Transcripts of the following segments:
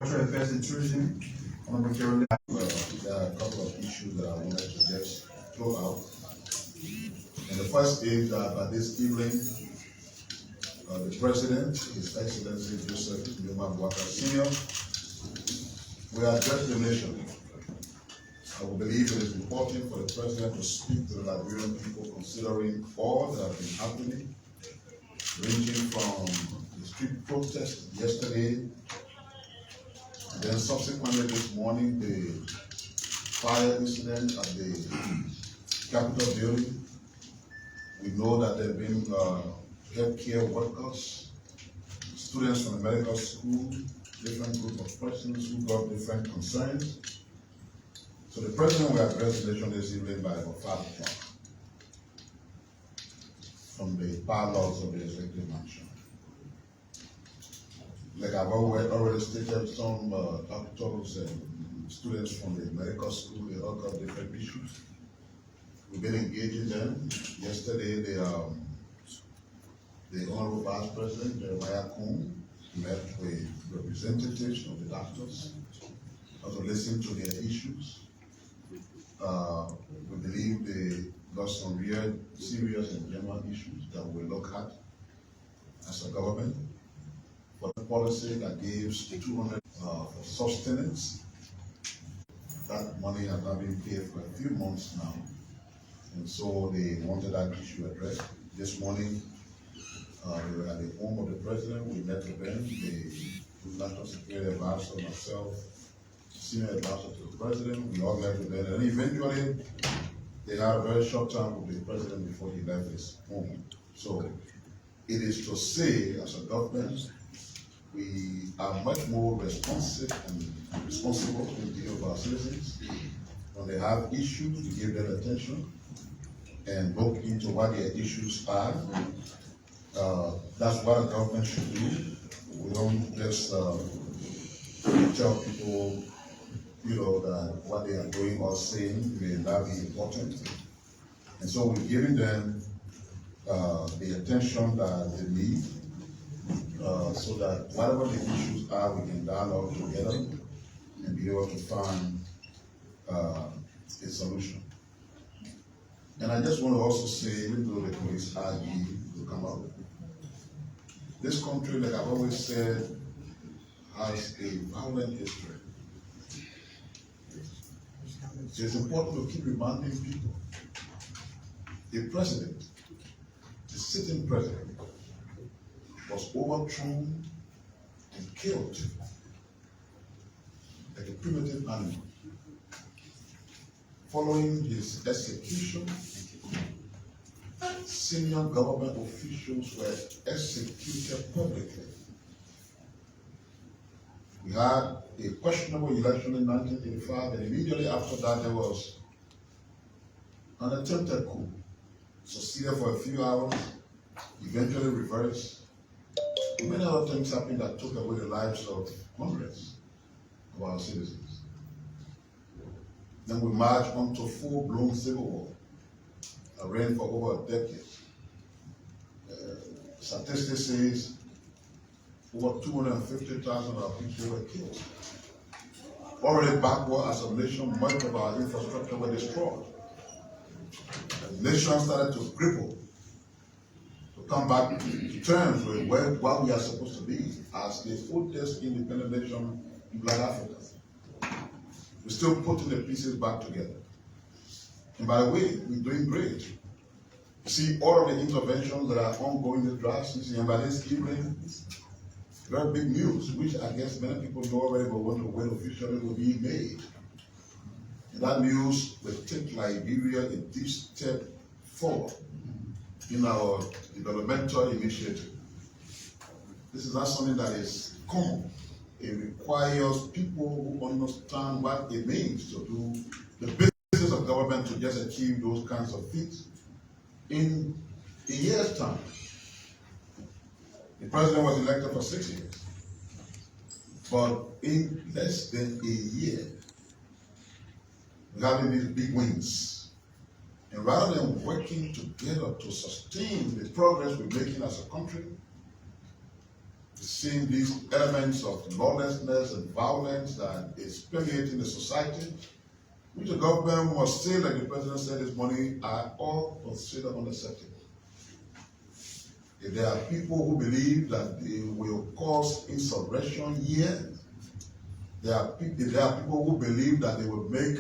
Cultural Affairs and Tourism, Honorable Carolyn. There are a couple of issues that I wanted to just throw out. And the first is that by this evening, the President, His Excellency Joseph Nkrumah Boaka Sr., will address the nation. I will believe it is important for the President to speak to the Liberian people considering all that have been happening, ranging from the street protest yesterday, and then subsequently this morning, the fire incident at the Capitol building. We know that there have been healthcare workers, students from the medical school, different group of persons who got different concerns. So the President will address the nation this evening by about 5 o'clock from the parlors of the Executive Mansion. Like I've already stated, some doctors and students from the medical school, they all got different issues. We've been engaging them. Yesterday, the Honorable Vice President, Jeremiah Kuhn, met with representatives of the doctors, also listened to their issues. We believe they got some real serious and general issues that we look at as a government. For the policy that gives 200 for sustenance, that money has not been paid for a few months now. And so they wanted that issue addressed. This morning, we were at the home of the President. We met with them, the National Security Advisor, myself, Senior Advisor to the President. We all met with them. And eventually, they had a very short time with the President before he left his home. So it is to say, as a government, we are much more responsive and responsible to deal with our citizens. When they have issues, we give them attention and look into what their issues are. That's what a government should do. We don't just tell people, that what they are doing or saying may not be important. And so we're giving them the attention that they need, so that whatever the issues are, we can dialogue together and be able to find a solution. And I just want to also say, even though the police argue to come up, this country, like I've always said, has a violent history. So it's important to keep reminding people. The president, the sitting president, was overthrown and killed like a primitive animal. Following his execution, senior government officials were executed publicly. We had a questionable election in 1985, and immediately after that there was an attempted coup, succeeded for a few hours, eventually reversed. Many other things happened that took away the lives of hundreds of our citizens. Then we marched on to full-blown civil war, a reign for over a decade. Statistics says over 250,000 of our people were killed. Already backward as a nation, much of our infrastructure were destroyed. The nation started to cripple, to come back to terms with what we are supposed to be as the oldest independent nation in Black Africa. We're still putting the pieces back together. And by the way, we're doing great. You see, all of the interventions that are ongoing in the draft season, and by this evening, very big news, which I guess many people know already, but want to wait officially, will be made. And that news will take Liberia a deep step forward in our developmental initiative. This is not something that is common. It requires people who understand what it means to do the business of government to just achieve those kinds of feats. In a year's time, the president was elected for 6 years. But in less than a year, we're having these big wins. And rather than working together to sustain the progress we're making as a country, seeing these elements of lawlessness and violence that is permeating the society, which the government must say, like the president said this morning, are all considered unacceptable. If there are people who believe that they will cause insurrection here, if there are people who believe that they will make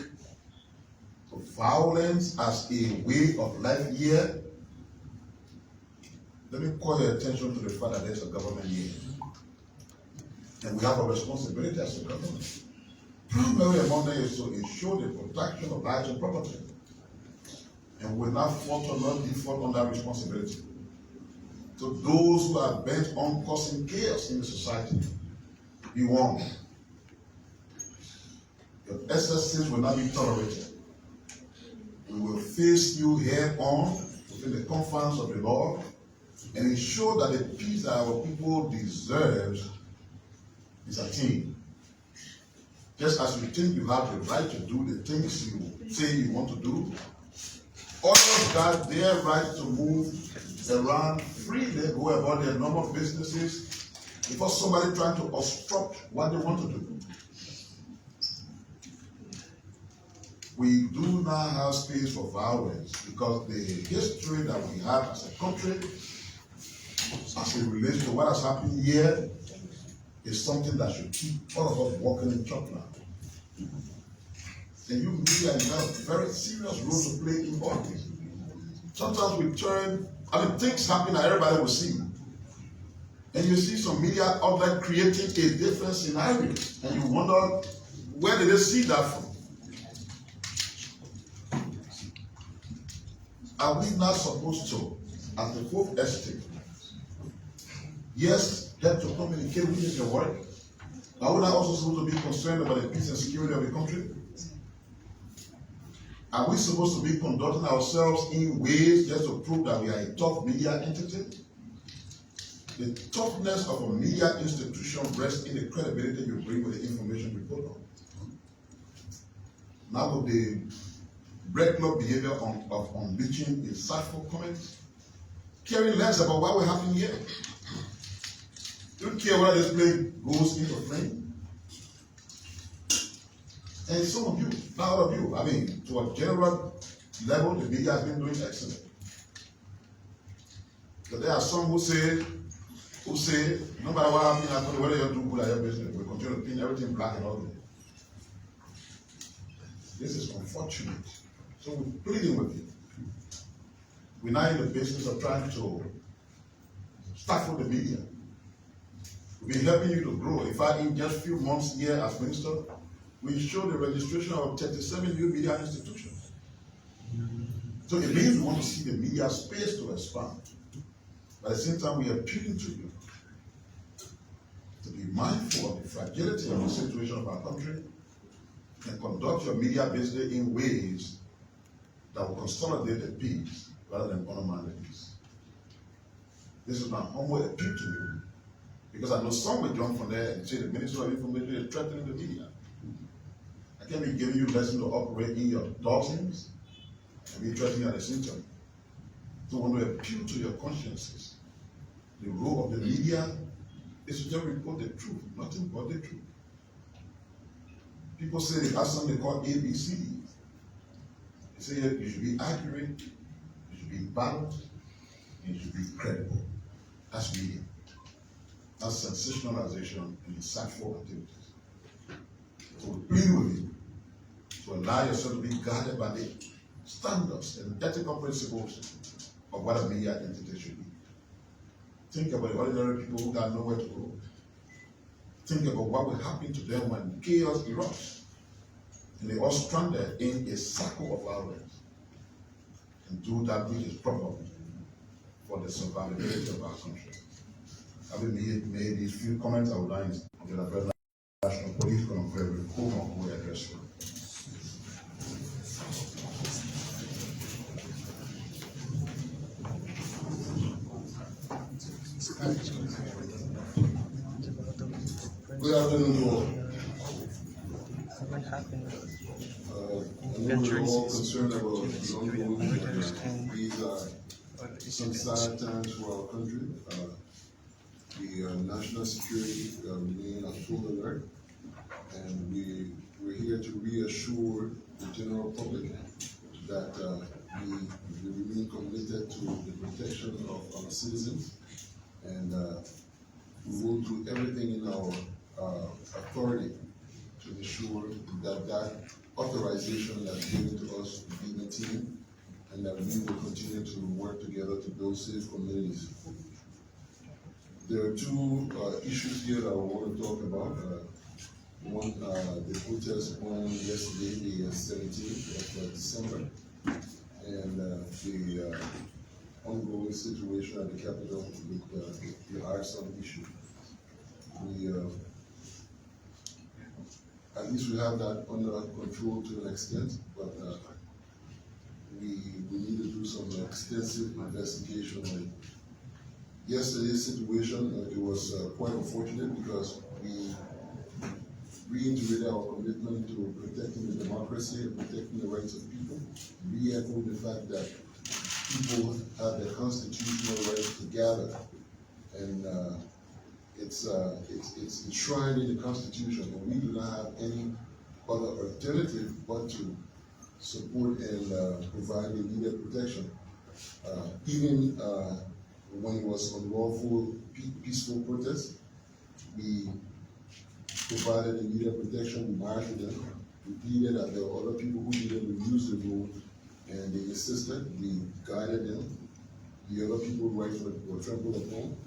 violence as a way of life here, let me call your attention to the fact that there's a government here. And we have a responsibility as a government. Primary among them is to ensure the protection of lives and property. And we will not fault or not default on that responsibility. To those who are bent on causing chaos in the society, be warned. Your excesses will not be tolerated. We will face you head on within the confines of the law and ensure that the peace that our people deserves is attained. Just as you think you have the right to do the things you say you want to do, others got their right to move around freely, go about their normal businesses, before somebody trying to obstruct what they want to do. We do not have space for violence because the history that we have as a country, as it relates to what has happened here, is something that should keep all of us walking in chalk now. And you media, you have a very serious role to play in all this. Sometimes we things happen that everybody will see. And you see some media outlet creating a different scenario. And you wonder, where did they see that from? Are we not supposed to, as the fourth estate, yes, help to communicate with your work? Are we not also supposed to be concerned about the peace and security of the country? Are we supposed to be conducting ourselves in ways just to prove that we are a tough media entity? The toughness of a media institution rests in the credibility you bring with the information you put on. Now with the regular behavior of unleashing insightful comments, caring less about what will happen here. You don't care whether this plane goes into flame. And some of you, not all of you, to a general level, the media has been doing excellent. But there are some who say, no matter what happens, whether you do good at your business, we continue to paint everything black and ugly. This is unfortunate. So we're pleading with you. We're not in the business of trying to stifle the media. We've been helping you to grow. In fact, in just a few months here as minister, we showed the registration of 37 new media institutions. So it means we want to see the media space to expand. But at the same time, we are appealing to you to be mindful of the fragility of the situation of our country and conduct your media business in ways that will consolidate the peace rather than undermine the peace. This is my humble appeal to you, because I know some will jump from there and say the Minister of Information is threatening the media. I can't be giving you lessons to operate in your dozens and be threatening at the same time. So when we appeal to your consciences, the role of the media is to just report the truth, nothing but the truth. People say they have something they call ABC. They say you should be accurate, you should be balanced, and you should be credible. That's media. That's sensationalization and insightful activities. So we plead with you to allow yourself to be guided by the standards and ethical principles of what a media entity should be. Think about the ordinary people who got nowhere to go. Think about what will happen to them when chaos erupts and they are stranded in a circle of violence, and do that which is proper for the survivability of our country. Having made these few comments, I would like to the National Police Conference who will address you. Good afternoon to all. We're all concerned about the ongoing these some sad times for our country. the national security remain on full alert, and we're here to reassure the general public that we remain committed to the protection of our citizens, and we will do everything in our authority to ensure that that authorization that's given to us will be maintained, and that we will continue to work together to build safe communities. There are two issues here that I want to talk about. One, the protest on yesterday, the 17th of December, and the ongoing situation at the Capitol with the arson issue. We, at least we have that under control to an extent, but we need to do some extensive investigation on it. Yesterday's situation, it was quite unfortunate because we reiterated our commitment to protecting the democracy and protecting the rights of people. Re-echoed the fact that people have the constitutional right to gather, and it's enshrined in the Constitution, and we do not have any other alternative but to support and provide the needed protection. Even when it was unlawful, peaceful protest, we provided the needed protection. We marched with them. We pleaded that there were other people who needed to use the road, and they insisted. We guided them. The other people's rights were trampled upon.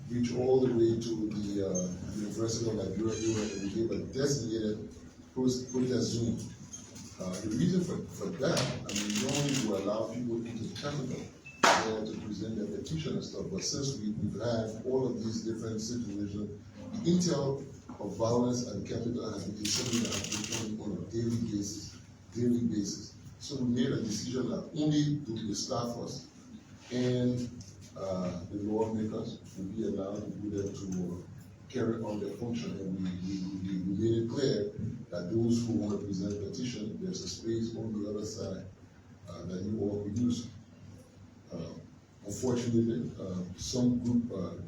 Reached all the way to the University of Liberia, and we gave a designated protest zone. The reason for that, I mean, normally we allow people into Canada to present their petition and stuff, but since we've had all of these different situations, the intel of violence at the Capitol has been something that has been on a daily basis. So we made a decision that only the staffers and the lawmakers will be allowed to do them to carry on their function, and we made it clear that those who want to present a petition, there's a space on the other side that you all could use. Unfortunately, some group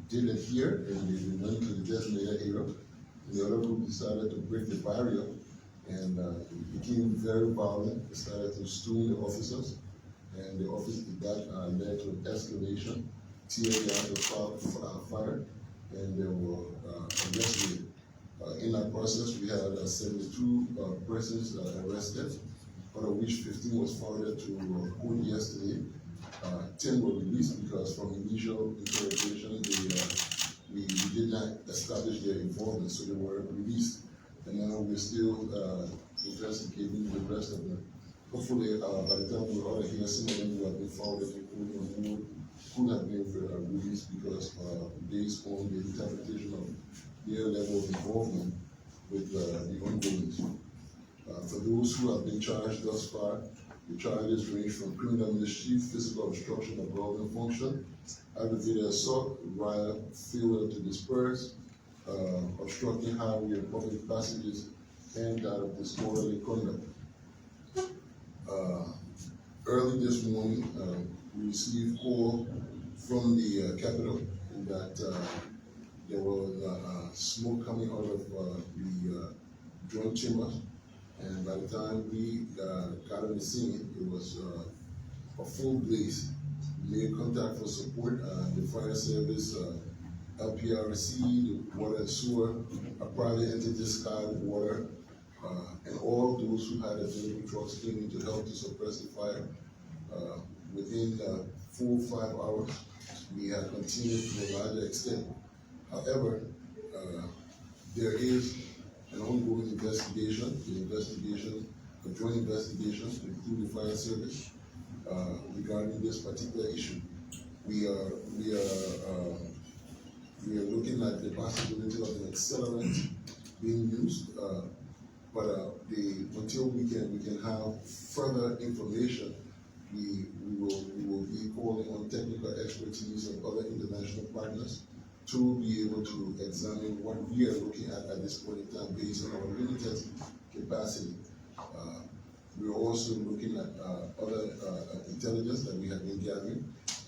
did adhere and they went to the designated area. The other group decided to break the barrier, and it became very violent. They started to stone the officers, and the officers that led to an escalation. Tear gas was fired, and they were arrested. In that process, we had 72 persons arrested, out of which 15 was forwarded to court yesterday. 10 were released because from initial interrogation, we did not establish their involvement, so they were released. And now we're still investigating the rest of them. Hopefully, by the time we're out of here, some of them who have been forwarded to court could have been released because based on the interpretation of their level of involvement with the ongoing. For those who have been charged thus far, the charges range from criminal mischief, physical obstruction of government function, aggravated assault, riot, failure to disperse, obstructing highway and public passages, and that of disorderly conduct. Early this morning, we received call from the Capitol that there was smoke coming out of the joint chambers. And by the time we got on the scene, it was a full blaze. We made contact for support. The fire service, LPRC, the water and sewer, a private entity, Sky Water, and all those who had available trucks came in to help to suppress the fire. Within 4 or 5 hours, we had continued to a larger extent. However, there is an ongoing investigation, a joint investigation through the fire service regarding this particular issue. We are looking at the possibility of an accelerant being used, but until we can have further information, we will be calling on technical expertise of other international partners to be able to examine what we are looking at this point in time based on our limited capacity. We're also looking at other intelligence that we have been gathering,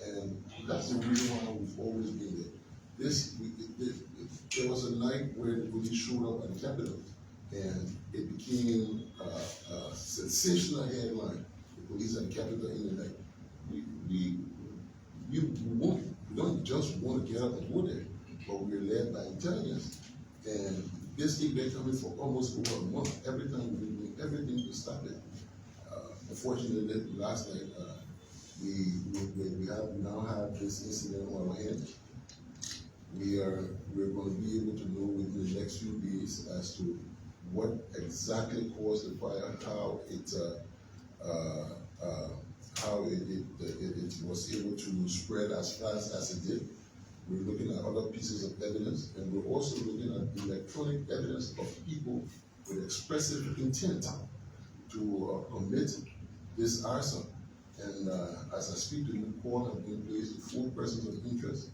and that's the reason why we've always been there. there was a night where the police showed up at the Capitol, and it became a sensational headline. The police at the Capitol in the night. We don't just want to get up and go there, but we're led by intelligence. And this thing been coming for almost over a month. Every time we've been doing everything to stop it. Unfortunately, last night we now have this incident on our hands. We're going to be able to know within the next few days as to what exactly caused the fire, how it was able to spread as fast as it did. We're looking at other pieces of evidence, and we're also looking at electronic evidence of people with expressive intent to commit this arson. And as I speak to you, call have been placed to 4 persons of interest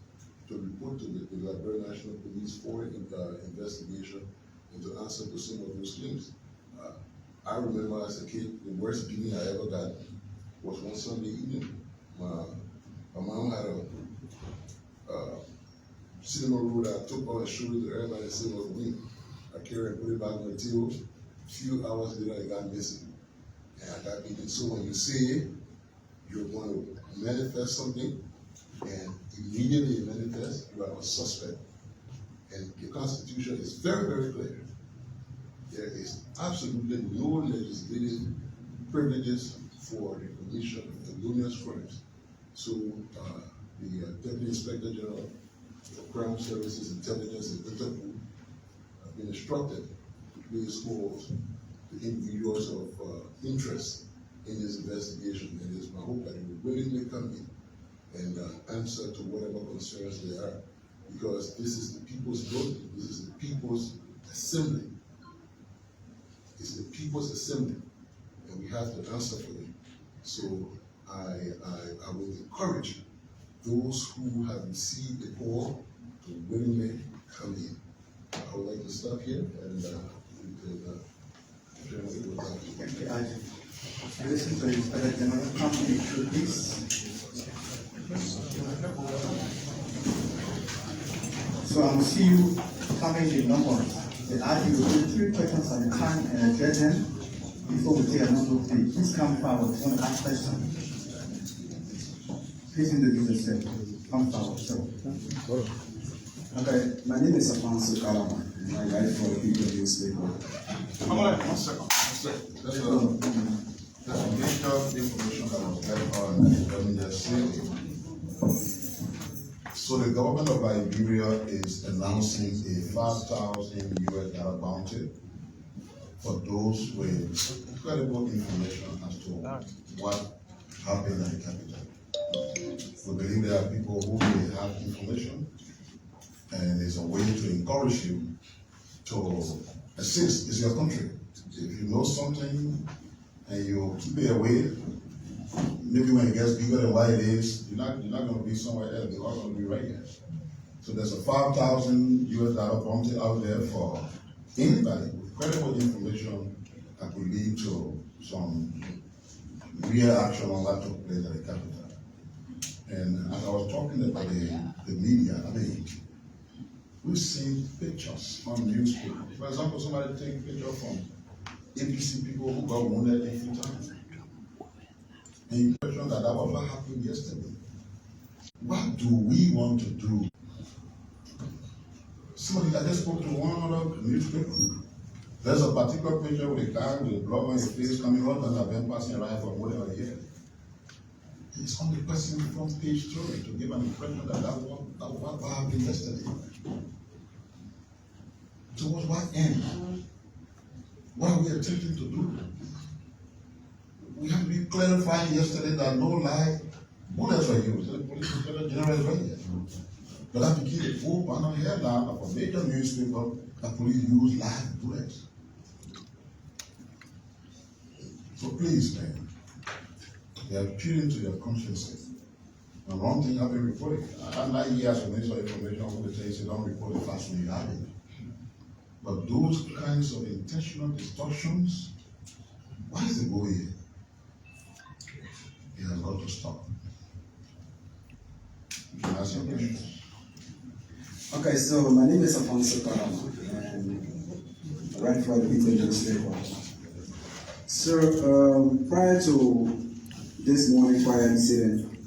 to report to the Liberia National Police for investigation and to answer to some of those claims. I remember as a kid, the worst beating I ever got was one Sunday evening. My mom had a cinema roll that I took on and showed it to everybody and said it was me. I carried and put it back on the table. A few hours later, it got missing. And I got beaten. So when you say you're going to manifest something, and immediately you manifest, you are a suspect. And the Constitution is very, very clear. There is absolutely no legislative privileges for the commission of felonious crimes. So the Deputy Inspector General for Crime Services, Intelligence, and Interpol have been instructed to place calls to individuals of interest in this investigation. And it is my hope that it will willingly come in and answer to whatever concerns there are, because this is the people's building, this is the people's assembly. It's the people's assembly, and we have to answer for them. So I will encourage those who have received the call to willingly come in. I would like to stop here and Listen to the Inspector General, come into this. So I will see you coming in numbers. The ID will do 3 questions at a time and address them before we take a number 3. Please come forward. Want to ask questions? Please introduce yourself. Come forward. Okay, my name is Afonso Kalama. I write for the People newspaper. Come on, 1 second. There's a major information that was left on the say. So the government of Liberia is announcing a $5,000 bounty for those with credible information as to what happened at the capital. We believe there are people who may have information, and there's a way to encourage you to assist. It's your country. If you know something and you keep it away, maybe when it gets bigger than what it is, you're not going to be somewhere else. You're going to be right here. So there's a $5,000 bounty out there for anybody with credible information that could lead to some real action on what took place at the capital. And as I was talking about the media, I mean, we've seen pictures on newspaper. For example, somebody take a picture from APC people who got wounded in Freetown. And you question that was what happened yesterday. What do we want to do? Somebody that just spoke to one other newspaper. There's a particular picture with a guy with blood on his face coming out and I've been passing around for more than a year. It's on the person front page story to give an impression that what happened yesterday. Towards what end? What are we attempting to do? We have to be clarifying yesterday that no live bullets were used. The police inspector general is right here. But that became a full banner headline of a major newspaper that police used live bullets. So please, man, they are appealing to your consciences. And one thing I've been reporting, I'm 9 years from Minister of Information, I'm going to say, don't report the facts when you have it. But those kinds of intentional distortions, what is the goal here? It has got to stop. You can ask your questions. Okay, so my name is Afonso Karama, and I write for the Peter newspaper. Sir, prior to this morning fire incident,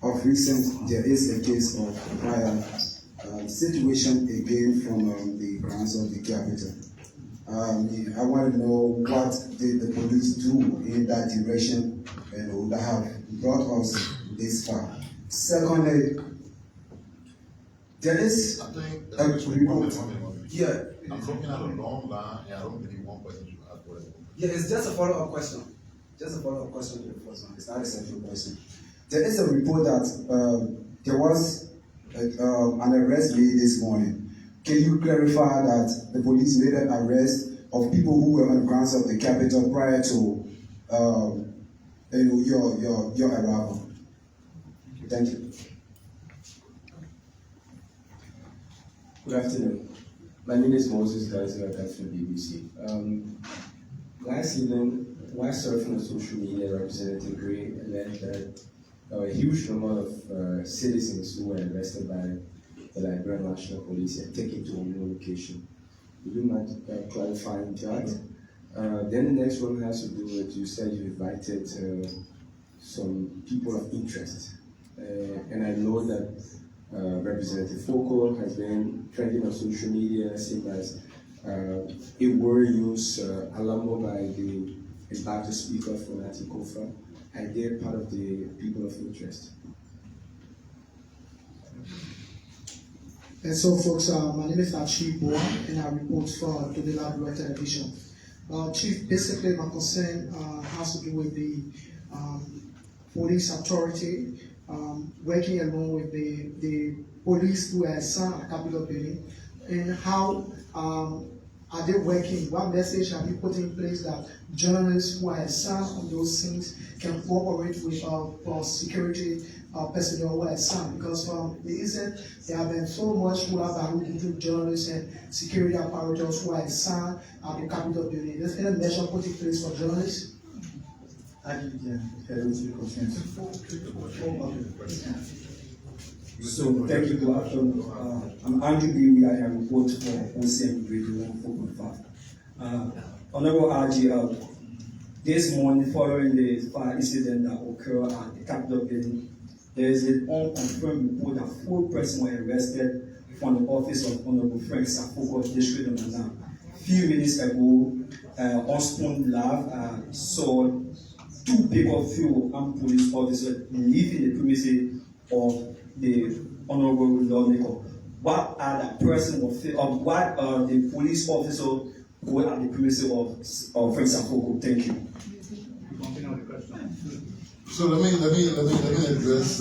of recent, there is a case of fire situation again from the grounds of the capital. I want to know what did the police do in that direction, that have brought us this far. Secondly, there is I think, a one report. minute. Yeah, I'm looking at a long line, and I don't believe one person should ask for it. yeah, it's just a follow-up question. Just a follow-up question to the first one. It's not a central question. There is a report that there was an arrest made this morning. Can you clarify that the police made an arrest of people who were on the grounds of the capital prior to your arrival? Thank you. Good afternoon. My name is Moses Gazi from BBC. Last evening, while surfing on social media, Representative Gray alleged that a huge number of citizens who were arrested by the Liberian National Police and taken to a new location. Would you mind clarifying that? Then the next one has to do with, you said you invited some people of interest. And I know that Representative Foko has been trending on social media, same as a word used alamo by the Baptist speaker for Nati Kofa. And they're part of the people of interest. And so, folks, my name is Chief Boa, and I report for Today Live Television. Chief, basically, my concern has to do with the police authority working along with the police who are assigned at Capitol Building, and how are they working? What message have you put in place that journalists who are assigned on those scenes can cooperate with security personnel who are assigned? Because from the incident, there have been so much who between journalists and security apparatus who are assigned at the Capitol Building. Is there any measure put in place for journalists? So thank you, good afternoon. I'm Andrew B. I have reported for OCM Radio 4.5. Honorable RG, this morning following the fire incident that occurred at the Capitol Building, there is an unconfirmed report that 4 persons were arrested from the office of Honorable Frank Safoko, District of Manam. Few minutes ago, on Spoon Lab, saw 2 people, few armed police officers leaving the premises of the Honorable Lawmaker. What are the person what are the police officers who are the premises of Frank Safoko? Thank you. So let me address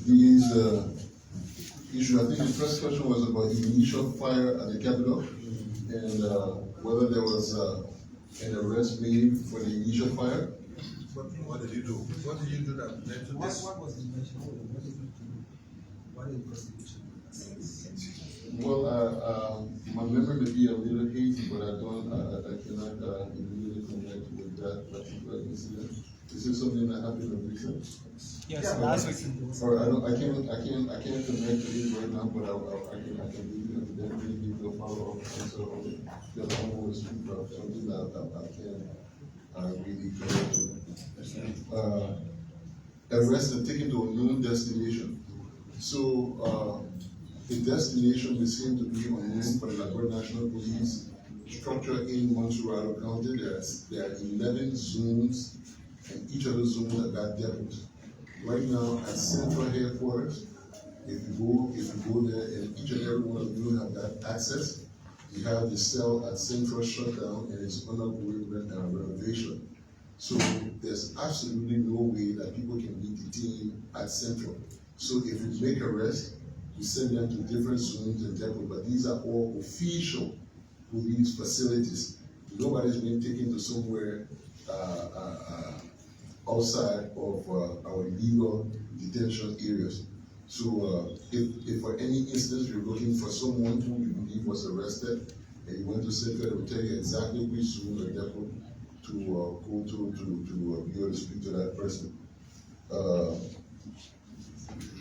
these issues. I think the first question was about the initial fire at the Capitol and whether there was an arrest made for the initial fire. What did you do? What did you do that led to this? What was the investigation? What did the investigation? Well, my memory may be a little hazy, but I cannot immediately connect with that particular incident. Is this something that happened in recent? Yes, last week. Or I can't connect to it right now, but I can definitely give you a follow-up answer on it. Because I don't want to speak about something that I can't really connect to. Arrested, taken to a known destination. So the destination may seem to be unknown for the Liberian National Police structure in Montserrat County. There are 11 zones, and each of the zones have got depots. Right now at Central Headquarters, if you go there, and each and every one of you have got access, you have the cell at Central shut down and it's undergoing renovation. So there's absolutely no way that people can be detained at Central. So if we make arrests, we send them to different zones and depots, but these are all official police facilities. Nobody's been taken to somewhere outside of our legal detention areas. So if for any instance you're looking for someone who you believe was arrested and you went to Central, they will tell you exactly which zone or depot to go to be able to speak to that person.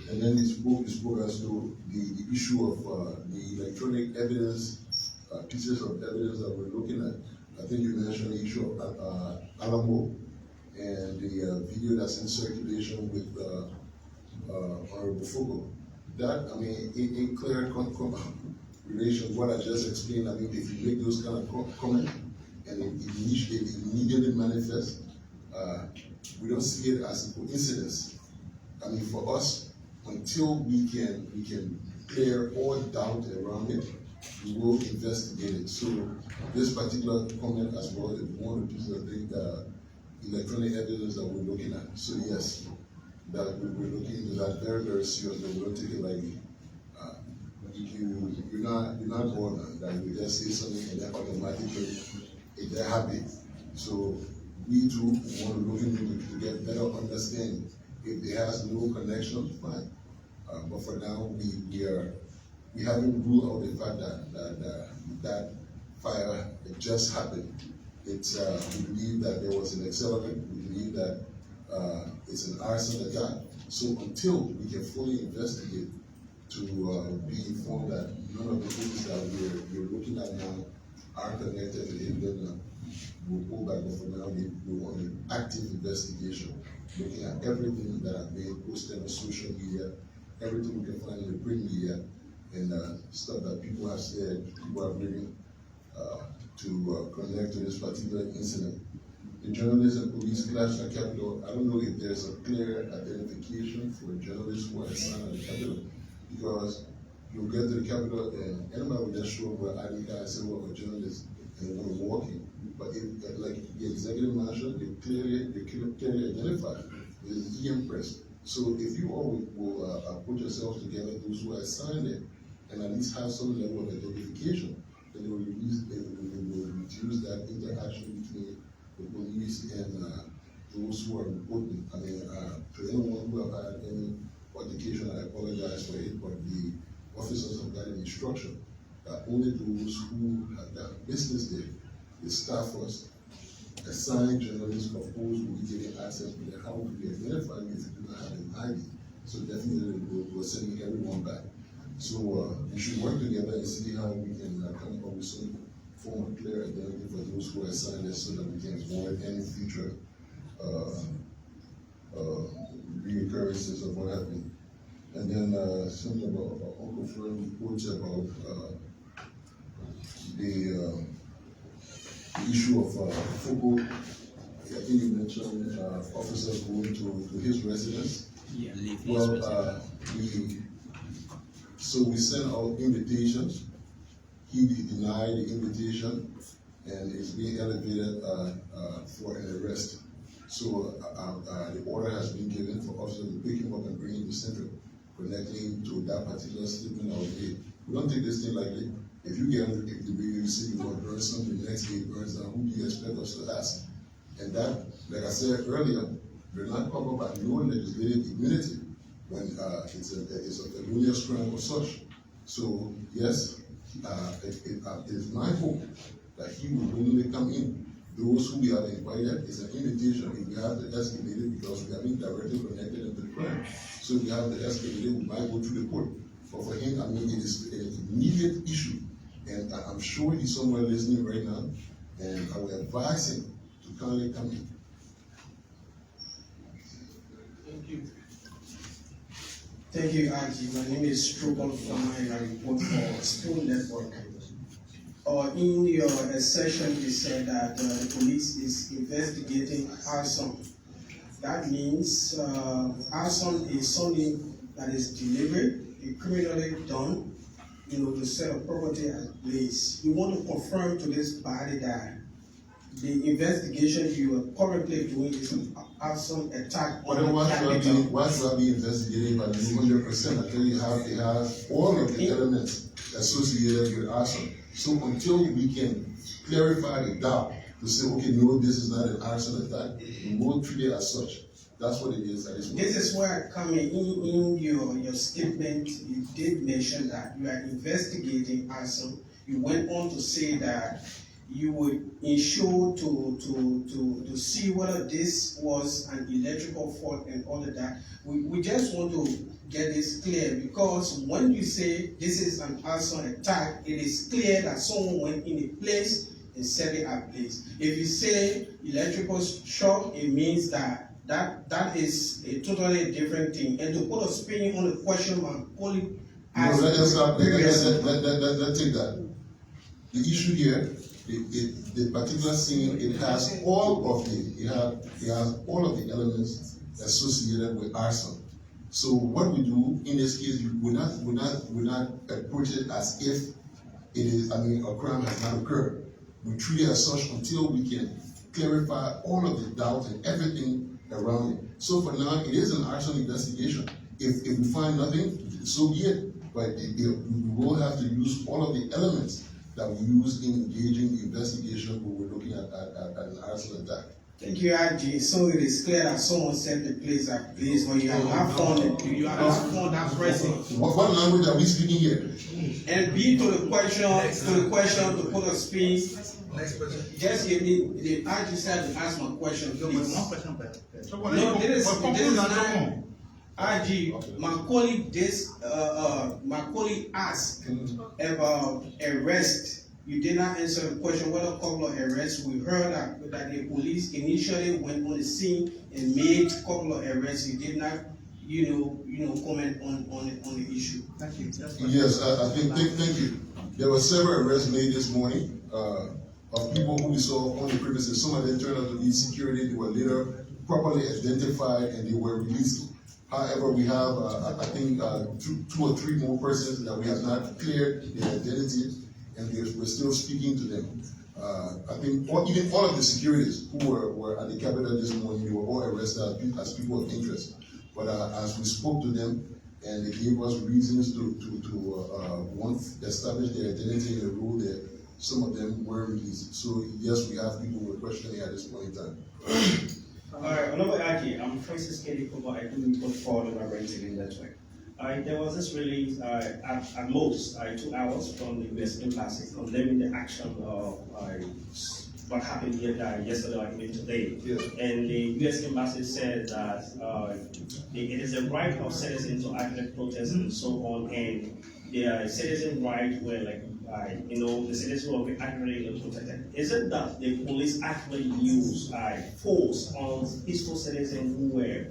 And then he spoke as to the issue of the electronic evidence, pieces of evidence that we're looking at. I think you mentioned the issue of Alamo and the video that's in circulation with Honorable Fogo. That, I mean, in clear relation to what I just explained, I mean, if you make those kind of comments and it immediately manifests, we don't see it as a coincidence. I mean, for us, until we can clear all doubt around it, we will investigate it. So this particular comment as well is one of the pieces of the electronic evidence that we're looking at. So yes, that we're looking into that very, very seriously. We don't take it lightly. You're not born that you just say something and then automatically it's a habit. So we too want to look into it to get better understanding. If it has no connection, fine. But for now, we haven't ruled out the fact that fire it just happened. It's we believe that there was an accelerant. We believe that it's an arson attack. So until we can fully investigate, to be informed that none of the things that we're looking at now are connected to it, then we'll pull back. But for now, we want an active investigation, looking at everything that have been posted on social media, everything we can find in the print media, and stuff that people have said, people have written to connect to this particular incident. The journalists and police clashed at Capitol. I don't know if there's a clear identification for journalists who are assigned at the Capitol, because you'll get to the Capitol and anybody will just show up where ID and say, well, I'm a journalist, and we're walking. But if, like the executive marshal, they clearly identified with the press. So if you all will put yourselves together, those who are assigned it, and at least have some level of identification, then they will reduce that interaction between the police and those who are reporting. I mean, to anyone who have had any altercation, I apologize for it, but the officers have got an instruction that only those who have done business there, the staffers, assigned journalists, of course, will be given access to their house to be identified if you do not have an ID. So definitely we're sending everyone back. So we should work together and see how we can come up with some form of clear identity for those who are assigned there, so that we can avoid any future reoccurrences of what happened. And then something about Uncle Fred reports about the issue of Fogo. I think you mentioned officers going to his residence. Yeah. Well, we sent out invitations. He denied the invitation and is being elevated for an arrest. So the order has been given for officers to pick him up and bring him to Central, connecting to that particular statement I was made. We don't take this thing lightly. If you get on the video, you see you want to burn something, the next day it burns down, who do you expect us to ask? And that, like I said earlier, we're not covered by no legislative immunity when it's a felonious crime or such. So yes, it is my hope that he will willingly come in. Those who we have invited is an invitation. If we have the escalated, because we are being directly connected into the crime. So if we have the escalated, we might go through the court. But for him, I mean, it is an immediate issue. And I'm sure he's somewhere listening right now. And I will advise him to kindly come in. Thank you. Thank you, Angie. My name is Strobel Fama, and I report for Spoon Network. In your session, you said that the police is investigating arson. That means arson is something that is deliberate, criminally done, to set a property ablaze. You want to confirm to this body that the investigation you are currently doing is an arson attack on the Capitol. Why should I be investigating by 100%? I tell you how it has all of the elements associated with arson. So until we can clarify the doubt to say, okay, no, this is not an arson attack, we will treat it as such. That's what it is. This is where I come in your statement. You did mention that you are investigating arson. You went on to say that you would ensure to see whether this was an electrical fault and all of that. We just want to get this clear, because when you say this is an arson attack, it is clear that someone went in a place and set it ablaze. If you say electrical shock, it means that is a totally different thing. And to put a spin on the question, my colleague asked. No, let's take that. The issue here, the particular scene, it has all of the elements associated with arson. So what we do in this case, we're not approach it as if it is, a crime has not occurred. We treat it as such until we can clarify all of the doubts and everything around it. So for now, it is an arson investigation. If we find nothing, so be it. But we will have to use all of the elements that we use in engaging the investigation when we're looking at an arson attack. Thank you, RG. So it is clear that someone set the place ablaze, but you have not found it. You have not found that person. What language are we speaking here? And B, to the question, to put a spin. Next question. Just give me the RG said to ask my question, please. One question per. No, this is not. RG, my colleague asked about arrest. You did not answer the question whether a couple of arrests. We heard that the police initially went on the scene and made a couple of arrests. You did not, comment on the issue. Thank you. Yes, I think, thank you. There were several arrests made this morning of people who we saw on the premises. Some of them turned out to be security. They were later properly identified and they were released. However, we have, I think, two or three more persons that we have not cleared their identities, and we're still speaking to them. I think even all of the securities who were at the Capitol this morning, they were all arrested as people of interest. But as we spoke to them, and they gave us reasons to establish their identity and the role there, some of them were released. So yes, we have people we're questioning at this point in time. Honorable Aki, I'm Francis Kedikobo. I do report for the Vibrating Network. There was this release at most 2 hours from the U.S. Embassy condemning the action of what happened here yesterday, like today. Yes. And the U.S. Embassy said that it is a right of citizens to actually protest and so on, and their citizen rights were the citizens will be actually protected. Is it that the police actually use force on peaceful citizens who were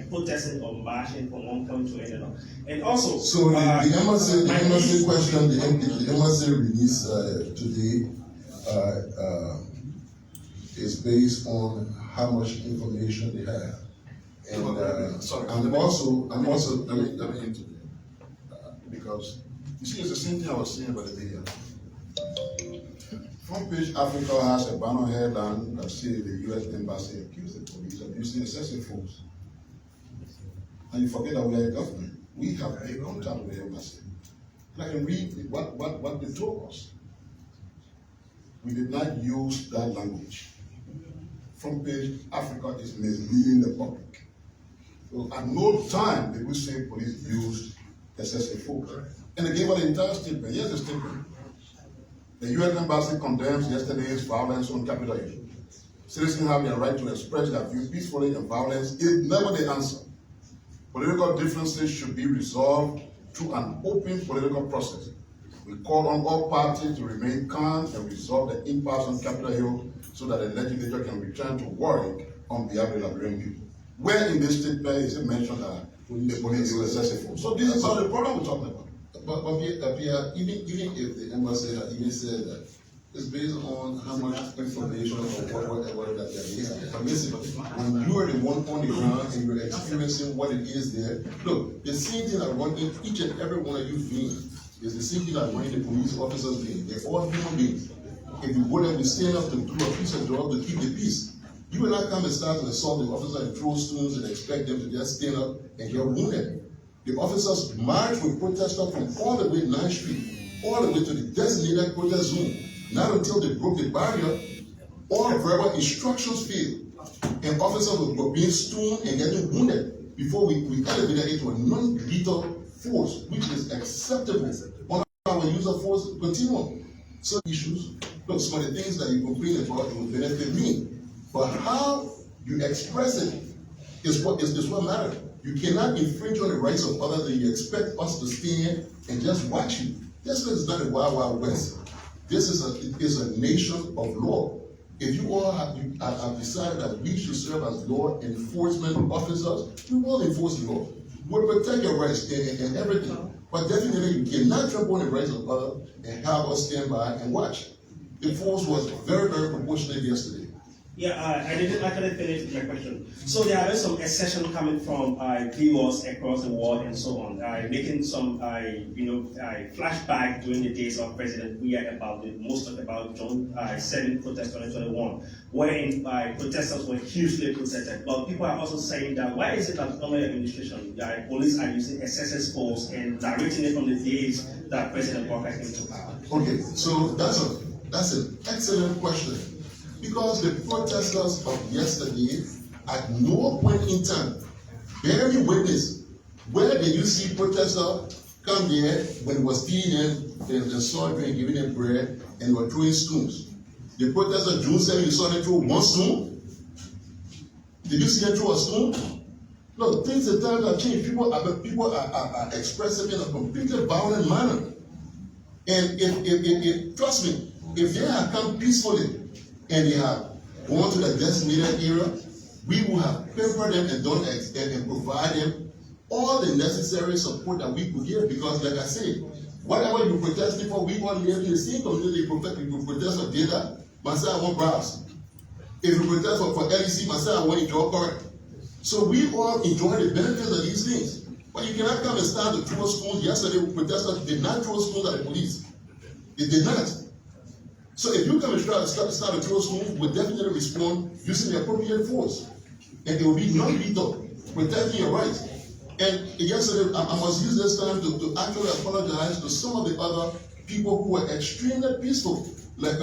protesting or marching from one point to another? And also, so the embassy question, the embassy release today is based on how much information they have. And let me intervene because you see, it's the same thing I was saying about the video. Front Page Africa has a banner headline that says the U.S. Embassy accused the police of using excessive force. And you forget that we are a government. We have a contact with the embassy. And I can read what they told us. We did not use that language. Front Page Africa is misleading the public. So at no time did we say police used excessive force. And they gave us the entire statement. Here's the statement. The U.S. Embassy condemns yesterday's violence on Capitol Hill. Citizens have the right to express their views peacefully, and violence is never the answer. Political differences should be resolved through an open political process. We call on all parties to remain calm and resolve the impasse on Capitol Hill so that the legislature can return to work on behalf of the Liberian people. Where in this statement is it mentioned that the police use excessive force? So this is not the problem we're talking about. But Pierre, even if the embassy had even said that, it's based on how much information or whatever that they have. But listen, when you are the one on the ground and you're experiencing what it is there, look, the same thing that running each and every one of you doing is the same thing that running the police officers doing. They're all human beings. If you go there and stand up to do a piece of job to keep the peace, you will not come and start to assault the officer and throw stones and expect them to just stand up and get wounded. The officers marched with protesters from all the way 9th Street, all the way to the designated protest zone. Not until they broke the barrier, all verbal instructions failed. And officers were being stoned and getting wounded before we elevated it to a non-lethal force, which is acceptable on our use of force continuum. So issues, look, some of the things that you complain about will benefit me. But how you express it is what matters. You cannot infringe on the rights of others and you expect us to stand and just watch you. This is not a wild, wild west. This is a nation of law. If you all have decided that we should serve as law enforcement officers, we will enforce the law. We'll protect your rights and everything. But definitely you cannot trample on the rights of others and have us stand by and watch. The force was very, very proportionate yesterday. Yeah, I didn't actually finish my question. So there are some accession coming from viewers across the world and so on, making some, flashback during the days of President Weah about June 7 protest 2021, wherein protesters were hugely protested. But people are also saying that why is it that the government administration, police are using excessive force and narrating it from the days that President Walker came to power? Okay, so that's an excellent question. Because the protesters of yesterday, at no point in time, bearing witness, where did you see protesters come there when it was feeding them the soldier and giving them bread and were throwing stones? The protesters June 7, you saw them throw one stone? Did you see them throw a stone? Look, things and times have changed. People are expressing in a completely violent manner. And if trust me, if they had come peacefully, and they have gone to the designated area, we will have pampered them and done and provide them all the necessary support that we could give. Because, like I said, whatever you protest for, we want to live in the same community. You protest for data, myself, I want browse. If you protest for LEC, myself, I want enjoy current. So we all enjoy the benefits of these things. But you cannot come and start to throw schools. Yesterday, protesters did not throw schools at the police. They did not. So if you come and start to throw schools, we'll definitely respond using the appropriate force. And it will be non-lethal, protecting your rights. And yesterday, I must use this time to actually apologize to some of the other people who were extremely peaceful, like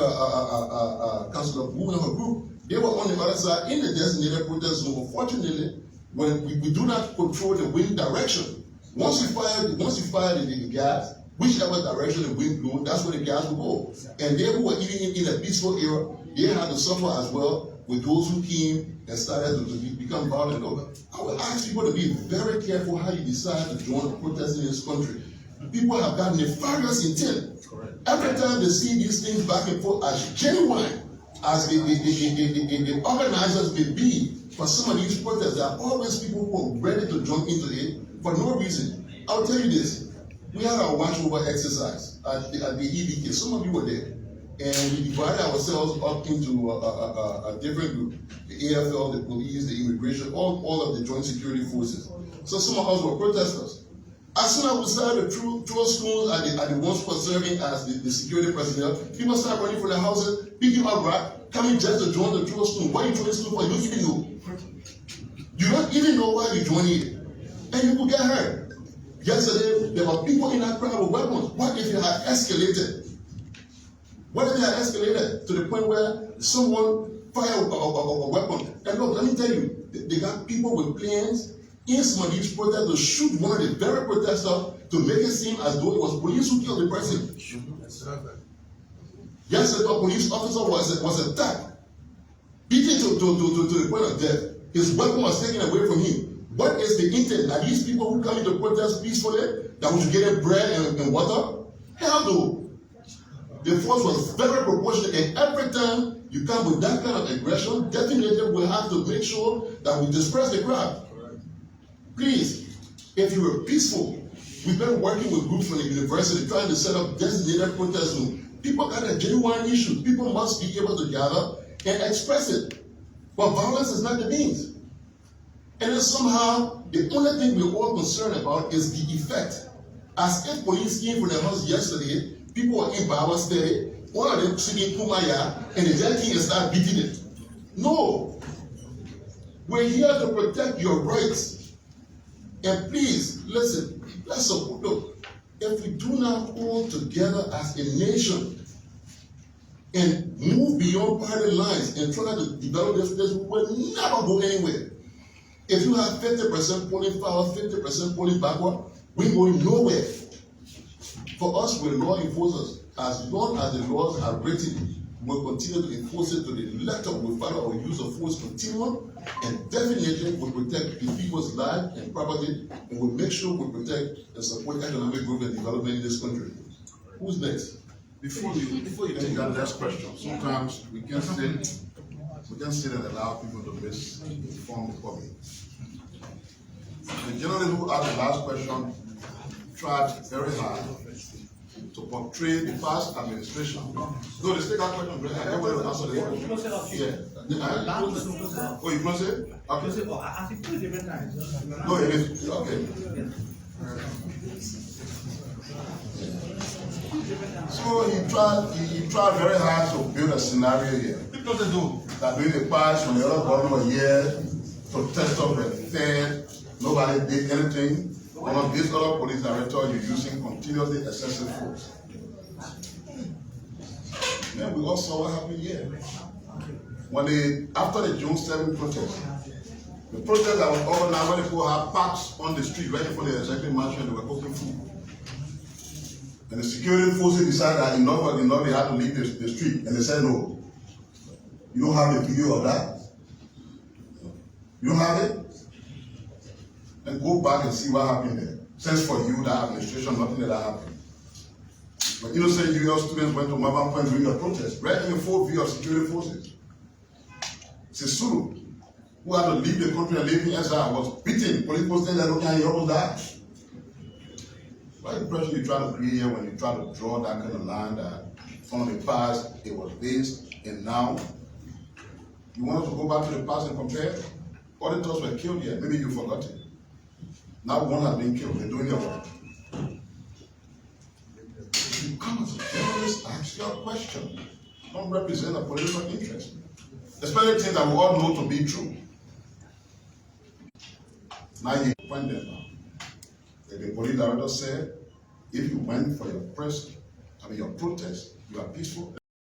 Councilor Wu and her group. They were on the other side in the designated protest zone. Unfortunately, when we do not control the wind direction, once you fire the gas, whichever direction the wind blew, that's where the gas will go. And they who were even in a peaceful era, they had to suffer as well with those who came and started to become violent. I would ask people to be very careful how you decide to join the protest in this country. People have got nefarious intent. Every time they see these things back and forth as genuine, as the organizers may be for some of these protests, there are always people who are ready to jump into it for no reason. I'll tell you this. We had our watch over exercise at the EBK. Some of you were there. And we divided ourselves up into a different group. The AFL, the police, the immigration, all of the joint security forces. So some of us were protesters. As soon as we started to throw stones at the ones who were serving as the security personnel, people started running from their houses, picking up rock, coming just to join the throw stone. Why are you throwing stone for? You don't even know. You don't even know why you're joining it. And you will get hurt. Yesterday, there were people in that crowd with weapons. What if it had escalated? What if it had escalated to the point where someone fired a weapon? And look, let me tell you, they got people with plans in some of these protests to shoot one of the very protesters to make it seem as though it was police who killed the person. Yesterday, a police officer was attacked, beaten to the point of death. His weapon was taken away from him. What is the intent? Are these people who come into protest peacefully that we should get them bread and water? Hell no. The force was very proportionate, and every time you come with that kind of aggression, definitely we'll have to make sure that we disperse the crowd. Please, if you are peaceful, we've been working with groups from the university trying to set up designated protest rooms. People got a genuine issue. People must be able to gather and express it. But violence is not the means. And then somehow, the only thing we're all concerned about is the effect. As if police came from their house yesterday, people were in Bible study, all of them singing Kumaya, and the dead king start beating it. No. We're here to protect your rights. And please, listen, let's support. Look, if we do not hold together as a nation and move beyond party lines and try to develop this, we will never go anywhere. If you have 50% polling power, 50% polling backward, we're going nowhere. For us, we're law enforcers. As long as the laws are written, We will continue to enforce it to the letter. We follow our use of force continuum, and definitely we protect the people's lives and property, and we make sure we protect and support economic growth and development in this country. Who's next? Before you take that last question, sometimes we can sit and allow people to misinform the public. The gentleman who asked the last question tried very hard to portray the past administration. No, they take that question, Greg. I want to answer the question. Yeah. Oh, you close it? Okay. I think 2 different times. No, it is. Okay. So he tried very hard to build a scenario here. Because they do. That during the past, when the other government were here, protesters were fed, nobody did anything. One of these other police directors, you're using continuously excessive force. Then we all saw what happened here. After the June 7th protest, the protest that was organized when people had parks on the street right before the executive mansion, they were cooking food. And the security forces decided that enough was enough, they had to leave the street. And they said, no, you don't have a video of that? You don't have it? Then go back and see what happened there. Since for you, that administration, nothing that happened. But innocent UL students went to Mama Point during the protest, right in the full view of security forces. Sisulu, who had to leave the country and live in exile, was beaten. Police posted that looking at you almost died. What impression you try to create here when you try to draw that kind of line that from the past it was based and now? You want us to go back to the past and compare? Auditors were killed here. Maybe you forgot it. Now one has been killed. They're doing their work. You come as a journalist, ask your question. Don't represent a political interest. Especially things that we all know to be true. Now you point them out. The police director said, if you went for your protest, you are peaceful.